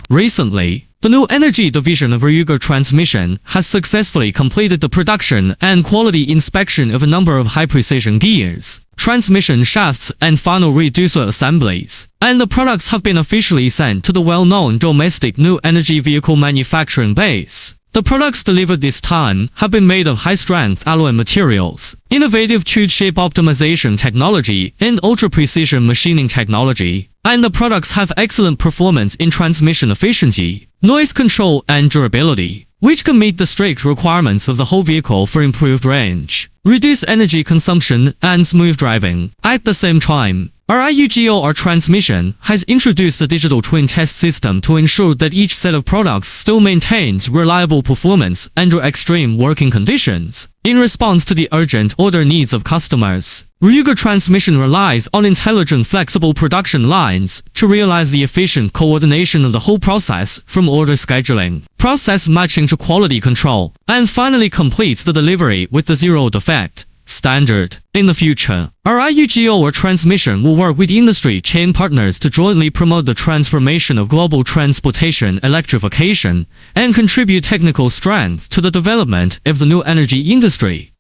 Recently, the new energy division of RIUGOR Transmission has successfully completed the production and quality inspection of a number of high-precision gears, transmission shafts, and final reducer assemblies, and the products have been officially sent to the well-known domestic new energy vehicle manufacturing base. The products delivered this time have been made of high-strength alloy materials, innovative tube shape optimization technology, and ultra-precision machining technology, and the products have excellent performance in transmission efficiency, noise control, and durability, which can meet the strict requirements of the whole vehicle for improved range, reduced energy consumption, and smooth driving. At the same time, RIUGOR Transmission has introduced the digital twin test system to ensure that each set of products still maintains reliable performance under extreme working conditions. In response to the urgent order needs of customers, RIUGOR Transmission relies on intelligent flexible production lines to realize the efficient coordination of the whole process, from order scheduling, process matching to quality control, and finally completes the delivery with the zero defect standard. In the future, RIUGOR Transmission will work with industry chain partners to jointly promote the transformation of global transportation electrification and contribute technical strength to the development of the new energy industry.